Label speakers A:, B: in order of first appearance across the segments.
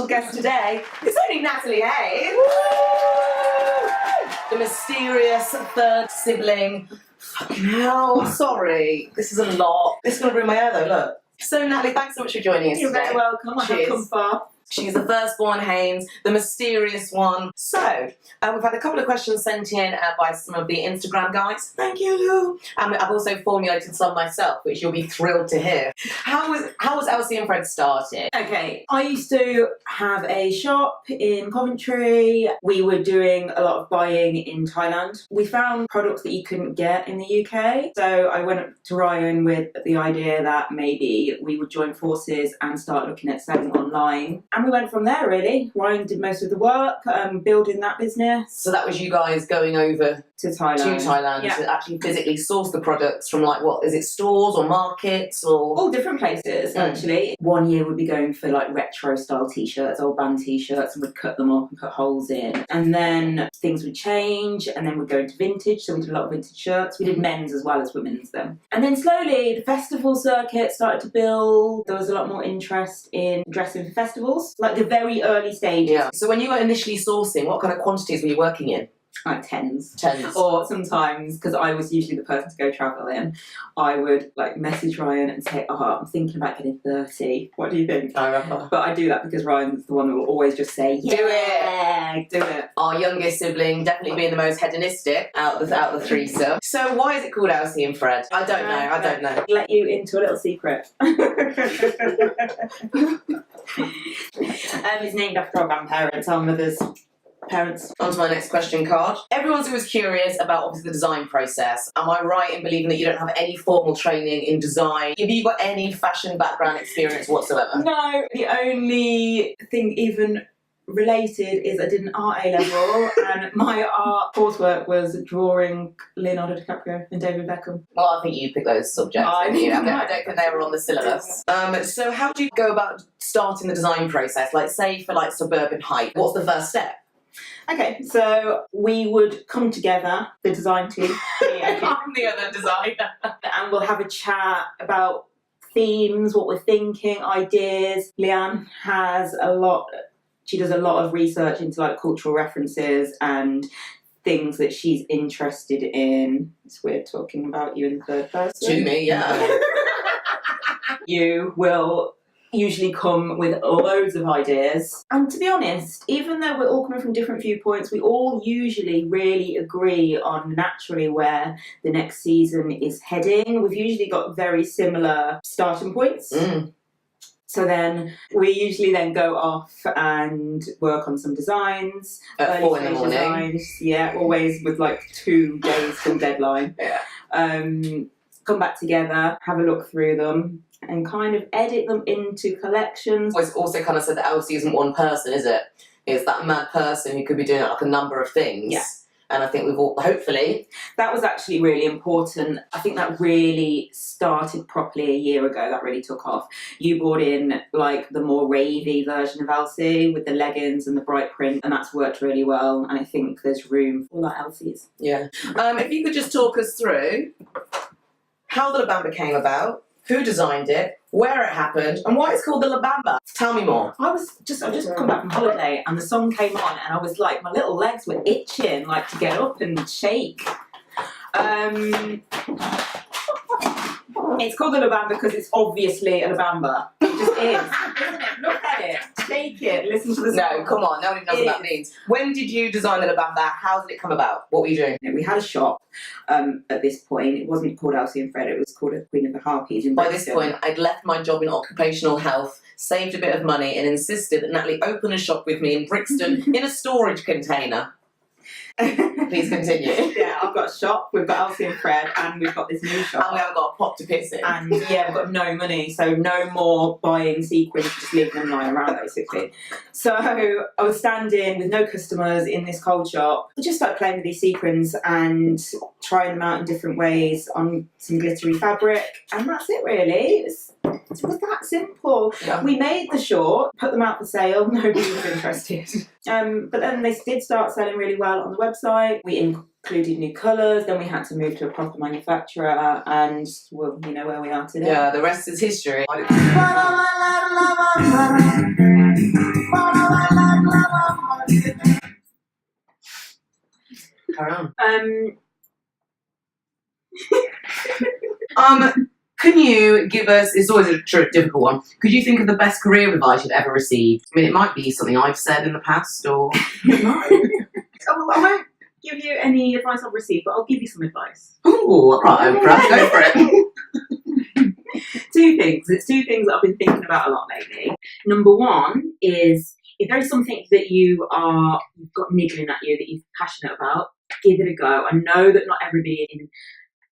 A: special guest today. It's only Natalie Haynes. The mysterious third sibling. Fucking hell, sorry. This is a lot. This is going to ruin my hair though, look. So Natalie, thanks so much for joining us
B: You're
A: today.
B: very welcome. I have come far.
A: She's the firstborn Haynes, the mysterious one. So, we've had a couple of questions sent in by some of the Instagram guys. Thank you. And I've also formulated some myself, which you'll be thrilled to hear. How was Elsie and Fred started?
B: Okay, I used to have a shop in Coventry. We were doing a lot of buying in Thailand. We found products that you couldn't get in the UK. So I went up to Ryan with the idea that maybe we would join forces and start looking at selling online. And we went from there, really. Ryan did most of the work, building that business.
A: So that was you guys going over
B: to Thailand.
A: To actually physically source the products from, like, what is it, stores or markets or
B: all different places actually. One year we'd be going for like retro style t-shirts, old band t-shirts, and we'd cut them up and put holes in, and then things would change, and then we'd go into vintage, so we did a lot of vintage shirts. We did men's as well as women's then, and then slowly the festival circuit started to build. There was a lot more interest in dressing for festivals, like the very early stages.
A: Yeah. So when you were initially sourcing, what kind of quantities were you working in?
B: Like tens.
A: Or
B: sometimes, because I was usually the person to go travelling, I would like message Ryan and say, I'm thinking about getting 30. What do you think?
A: I remember.
B: But I do that because Ryan's the one who will always just say, do it.
A: Our youngest sibling definitely being the most hedonistic out of the threesome. So why is it called Elsie and Fred? I don't know.
B: Let you into a little secret. It's named after our grandparents, our mother's parents.
A: On to my next question card. Everyone's always curious about obviously the design process. Am I right in believing that you don't have any formal training in design? Have you got any fashion background experience whatsoever?
B: No, the only thing even related is I did an art A-level and my art coursework was drawing Leonardo DiCaprio and David Beckham.
A: Well, I think you picked those subjects. I don't think they were on the syllabus. So how do you go about starting the design process? Like, say for like Suburban Height, what's the first step?
B: Okay, so we would come together, the design team.
A: I'm the other designer.
B: And we'll have a chat about themes, what we're thinking, ideas. Leanne she does a lot of research into like cultural references and things that she's interested in. It's weird talking about you in the third person.
A: To me, yeah.
B: You will usually come with loads of ideas. And to be honest, even though we're all coming from different viewpoints, we all usually really agree on naturally where the next season is heading. We've usually got very similar starting points. So then we usually then go off and work on some designs.
A: At 4 in the morning.
B: Designs, yeah, always with like 2 days till deadline.
A: Yeah.
B: Come back together, have a look through them, and kind of edit them into collections.
A: It's also kind of said that Elsie isn't one person, is it? It's that mad person who could be doing like a number of things.
B: Yeah.
A: And I think we've all, hopefully...
B: That was actually really important. I think that really started properly a year ago. That really took off. You brought in like the more ravey version of Elsie with the leggings and the bright print, and that's worked really well. And I think there's room for like Elsie's.
A: Yeah. If you could just talk us through how the La Bamba came about, who designed it, where it happened, and why it's called the La Bamba. Tell me more.
B: I just come back from holiday and the song came on and I was like, my little legs were itching, like to get up and shake. It's called the La Bamba because it's obviously a La Bamba. It just is, isn't it? Look at it, shake it, listen to the song.
A: No, come on, no one knows what that means. When did you design the La Bamba? How did it come about? What were you doing?
B: We had a shop at this point. It wasn't called Elsie and Fred, it was called Queen of the Harpies in Brixton.
A: By this point, I'd left my job in occupational health, saved a bit of money, and insisted that Natalie open a shop with me in Brixton in a storage container. Please continue.
B: Yeah, I've got a shop, we've got Elsie and Fred, and we've got this new shop.
A: And we haven't got a pot to piss in.
B: And yeah, we've got no money, so no more buying sequins, just leaving them lying around basically. So I was standing with no customers in this cold shop. I just started playing with these sequins and trying them out in different ways on some glittery fabric, and that's it really. It was that simple. Yeah. We made the short, put them out for sale, nobody was interested. But then they did start selling really well on the website. We included new colours, then we had to move to a proper manufacturer, and well, you know where we are today.
A: Yeah, the rest is history. Carry on.
B: Um,
A: Can you give us, it's always a difficult one, could you think of the best career advice you've ever received? I mean, it might be something I've said in the past, or...
B: I won't give you any advice I've received, but I'll give you some advice.
A: Ooh, right, perhaps go for it.
B: Two things. It's two things that I've been thinking about a lot lately. Number one is, if there is something that you've got niggling at you that you're passionate about, give it a go. I know that not everybody is in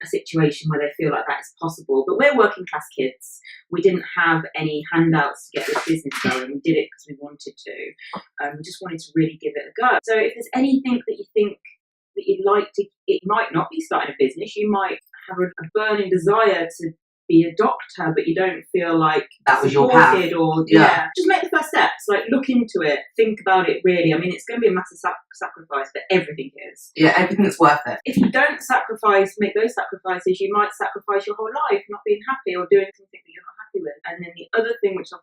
B: a situation where they feel like that is possible, but we're working class kids. We didn't have any handouts to get this business going. We did it because we wanted to. We just wanted to really give it a go. So if there's anything that you think that you'd like to, it might not be starting a business. You might have a burning desire to be a doctor, but you don't feel like
A: that was your path.
B: Or just make the first steps. Like, look into it, think about it. Really, I mean, it's going to be a massive sacrifice, but everything is.
A: Yeah, everything that's worth it.
B: If you don't make those sacrifices, you might sacrifice your whole life not being happy or doing something that you're not happy with. And then the other thing which I'm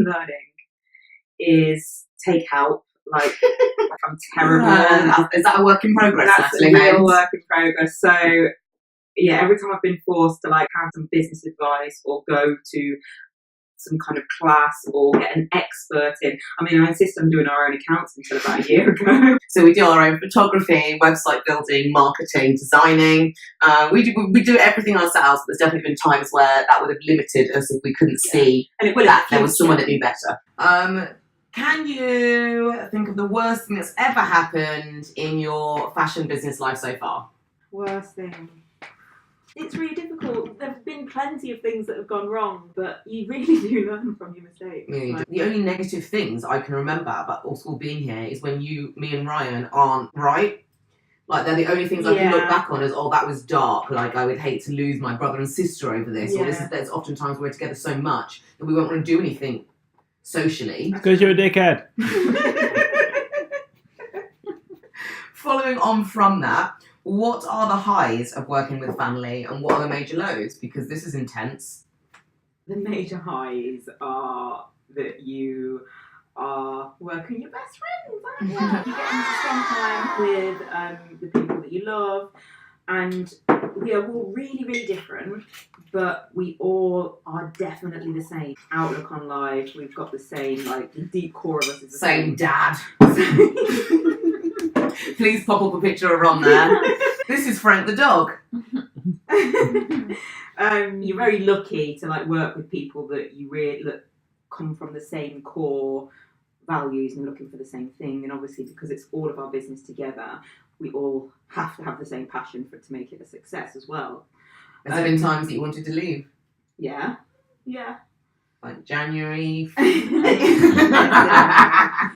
B: learning, is take help. Like, I'm terrible.
A: Is that a work in progress?
B: That's a real work in progress. So. Yeah, every time I've been forced to like have some business advice or go to some kind of class or get an expert in. I mean, I insist on doing our own accounts until about a year ago.
A: So we do our own photography, website building, marketing, designing. We do everything ourselves. There's definitely been times where that would have limited us if we couldn't see
B: and it will
A: that there was someone that knew better. Can you think of the worst thing that's ever happened in your fashion business life so far?
B: Worst thing. It's really difficult. There have been plenty of things that have gone wrong, but you really do learn from your mistakes.
A: Yeah, the only negative things I can remember about all school being here is when me and Ryan aren't right. Like, they're the only things I can look back on as, oh, that was dark. Like, I would hate to lose my brother and sister over this. Or there's oftentimes we're together so much that we won't want to do anything socially.
C: Because you're a dickhead.
A: Following on from that, what are the highs of working with family and what are the major lows? Because this is intense.
B: The major highs are that you are working your best friends, aren't you? You're getting to spend time with the people that you love, and we are all really, really different, but we all are definitely the same outlook on life. We've got the same, like, the deep core of us is the
A: same dad. Please pop up a picture of Ron there. This is Frank the dog.
B: You're very lucky to like work with people that you really come from the same core values and looking for the same thing. And obviously, because it's all of our business together, we all have to have the same passion for it to make it a success as well.
A: Has there been times that you wanted to leave?
B: Yeah.
A: Like January.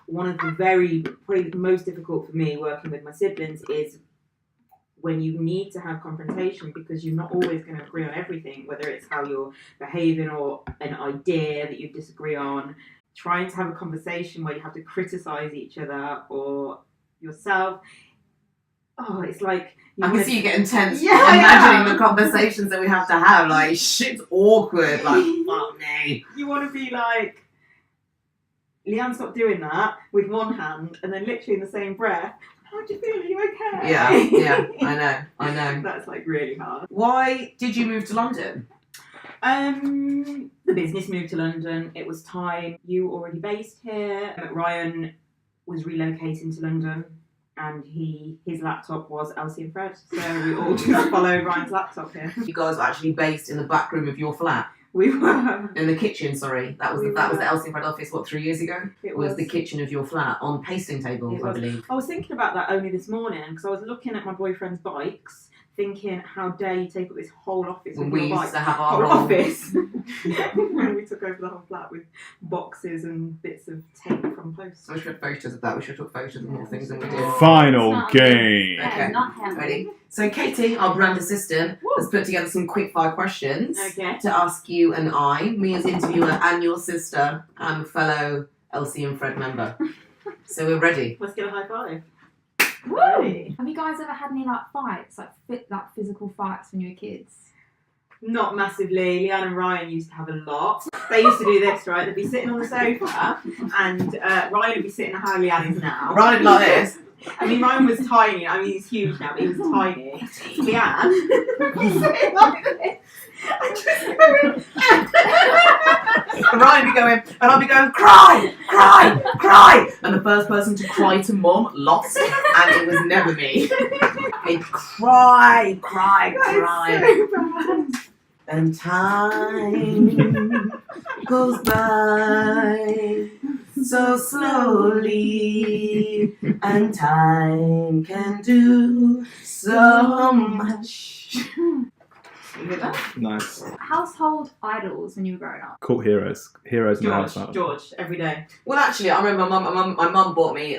B: One of the probably the most difficult for me working with my siblings is when you need to have confrontation, because you're not always going to agree on everything, whether it's how you're behaving or an idea that you disagree on. Trying to have a conversation where you have to criticize each other or yourself. Oh, it's like...
A: I can see you getting tense imagining the conversations that we have to have. Like, shit's awkward. Like, fuck me.
B: You want to be like, Leanne, stop doing that, with one hand, and then literally in the same breath, how do you feel? Are you okay?
A: Yeah, I know.
B: That's like really hard.
A: Why did you move to London?
B: The business moved to London. It was time. You were already based here. Ryan was relocating to London, and his laptop was Elsie and Fred. So we all just followed Ryan's laptop here.
A: You guys were actually based in the back room of your flat.
B: We were.
A: In the kitchen, sorry. That was the Elsie and Fred office, 3 years ago? It was the kitchen of your flat on pasting tables, I believe.
B: I was thinking about that only this morning because I was looking at my boyfriend's bikes, thinking, how dare you take up this whole office
A: when
B: with
A: we
B: your
A: used
B: bike.
A: to have our
B: whole office. When we took over the whole flat with boxes and bits of tape from posts.
A: I should have photos of that. We should have took photos of more things than we did.
C: Final game.
A: Okay, ready? So Katie, our brand assistant, has put together some quick-fire questions to ask you and I, me as interviewer and your sister and fellow Elsie and Fred member. So we're ready.
B: Let's get a high five.
D: Woo! Have you guys ever had any like fights, like physical fights when you were kids?
B: Not massively. Leanne and Ryan used to have a lot. They used to do this, right? They'd be sitting on the sofa, and Ryan would be sitting how Leanne is now.
A: Ryan like this.
B: I mean, Ryan was tiny. I mean, he's huge now, but he was tiny. Leanne would be sitting like this. And just going,
A: And Ryan would be going, and I'd be going, cry, cry, cry. And the first person to cry to Mum lost, and it was never me. I'd cry, cry, cry.
B: so bad.
A: And time goes by so slowly, and time can do so much. You get that?
C: Nice.
D: Household idols when you were growing up.
C: Cult heroes. Heroes in the house.
B: George, every day.
A: Well, actually, I remember my mum bought me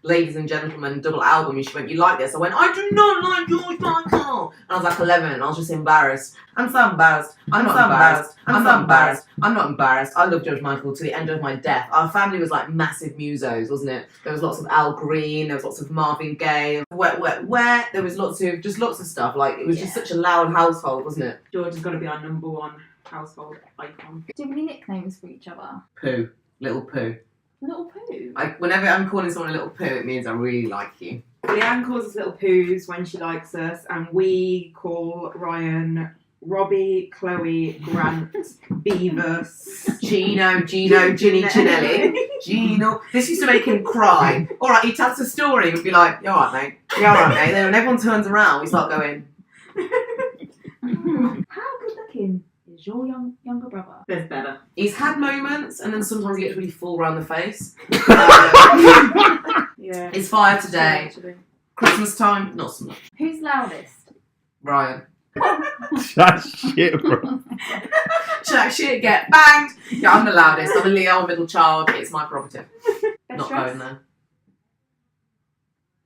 A: Ladies and Gentlemen double album, and she went, "You like this?" I went, "I do not like George Michael." And I was like 11, and I was just embarrassed. I'm so embarrassed. I'm not embarrassed. I'm not embarrassed. I'm not embarrassed. I love George Michael to the end of my death. Our family was like massive musos, wasn't it? There was lots of Al Green. There was lots of Marvin Gaye. Wet, wet, wet. There was lots of stuff. Like, it was just such a loud household, wasn't it?
B: George is going to be our #1 household icon.
D: Do you have any nicknames for each other?
A: Pooh, little Pooh.
D: Little Pooh.
A: Whenever I'm calling someone a little Pooh, it means I really like you.
B: Leanne calls us little poos when she likes us, and we call Ryan Robbie, Chloe, Grant, Beavis,
A: Gino, Ginny, Ginelli. Gino. This used to make him cry. Alright, he'd tell us a story, we'd be like, "You alright, mate? You alright, mate?" Then when everyone turns around, we start going,
D: How good looking is your younger brother?
B: There's better.
A: he's had moments, and then sometimes he gets really full around the face.
B: Yeah.
A: It's fire today.
B: Actually.
A: Christmas time, not so much.
D: Who's loudest?
A: Ryan.
C: That shit, bro.
A: Chat shit, get banged. Yeah, I'm the loudest. I'm a Leo, middle child. It's my prerogative.
D: Best
A: Not
D: dressed?
A: going there.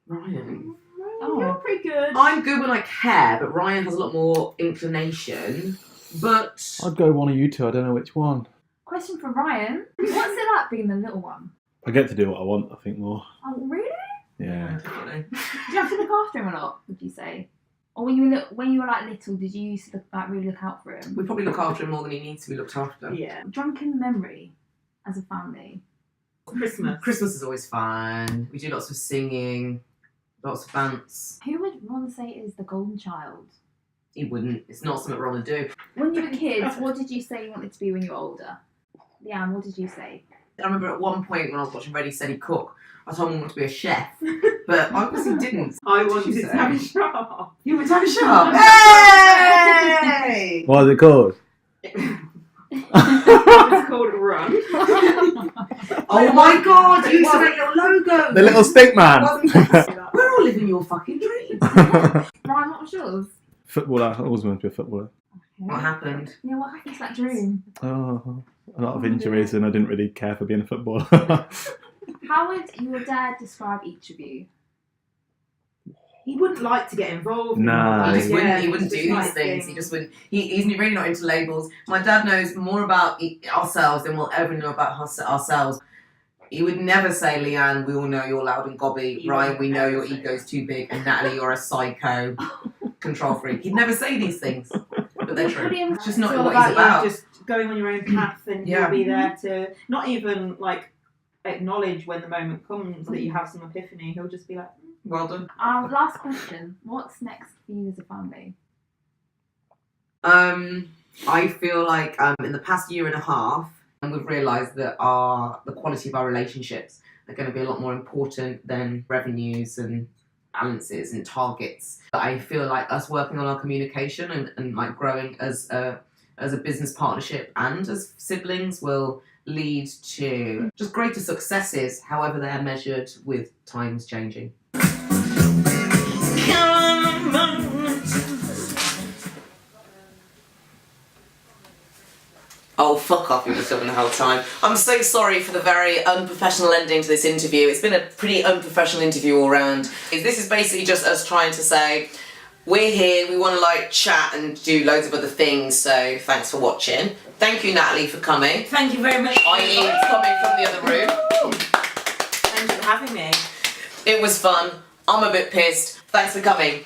A: Ryan.
D: Oh.
B: You're pretty good.
A: I'm good when I care, but Ryan has a lot more inclination. But
C: I'd go one of you two. I don't know which one.
D: Question for Ryan. What's it like being the little one?
C: I get to do what I want, I think, more.
D: Oh, really?
C: Yeah.
A: definitely.
D: Did you have to look after him a lot, would you say? Or when you were like little, did you used to really look out for him?
A: We probably look after him more than he needs to be looked after.
B: Yeah.
D: Drunken memory as a family.
B: Christmas.
A: Christmas is always fun. We do lots of singing, lots of dance.
D: Who would Ron say is the golden child?
A: He wouldn't. It's not something Ron would do.
D: When you were kids, what did you say you wanted to be when you were older? Leanne, what did you say?
A: I remember at one point when I was watching Ready, Steady, Cook, I told him I wanted to be a chef, but I obviously didn't.
B: I
A: What
B: wanted
A: did you
B: to
A: say?
B: have a shop.
A: You were to have a shop. Hey!
C: What is it called?
B: It's called Run.
A: Oh my god, you used to make your logo.
C: The little stick man.
A: We're all living your fucking dreams.
D: Ryan, what was yours?
C: Footballer. I always wanted to be a footballer.
A: What happened?
D: Yeah, what happened to that dream?
C: Oh, a lot of injuries, and I didn't really care for being a footballer.
D: How would your dad describe each of you?
B: He wouldn't like to get involved.
C: Nah.
A: He just
B: Yeah,
A: wouldn't. He wouldn't
B: just
A: do these
B: like
A: things. He just wouldn't. He's really not into labels. My dad knows more about ourselves than we'll ever know about ourselves. He would never say, "Leanne, we all know you're loud and gobby.
B: He
A: Ryan,
B: wouldn't
A: we know
B: ever
A: your
B: say
A: ego's too big. And Natalie, you're a psycho control freak." He'd never say these things, but they're true. It's just not
B: It's all
A: what he's about.
B: you just going on your own path, and
A: Yeah.
B: you'll be there to not even like acknowledge when the moment comes that you have some epiphany. He'll just be like,
A: Well done.
D: Last question. What's next for you as a family?
A: I feel like in the past year and a half, we've realised that the quality of our relationships are going to be a lot more important than revenues and balances and targets. But I feel like us working on our communication and like growing as a business partnership and as siblings will lead to just greater successes, however they're measured with times changing. Oh, fuck off, you were talking the whole time. I'm so sorry for the very unprofessional ending to this interview. It's been a pretty unprofessional interview all round. This is basically just us trying to say, we're here, we want to like chat and do loads of other things, so thanks for watching. Thank you, Natalie, for coming.
B: "Thank you very much."
A: Eileen's coming from the other room.
B: Thanks for having me.
A: It was fun. I'm a bit pissed. Thanks for coming.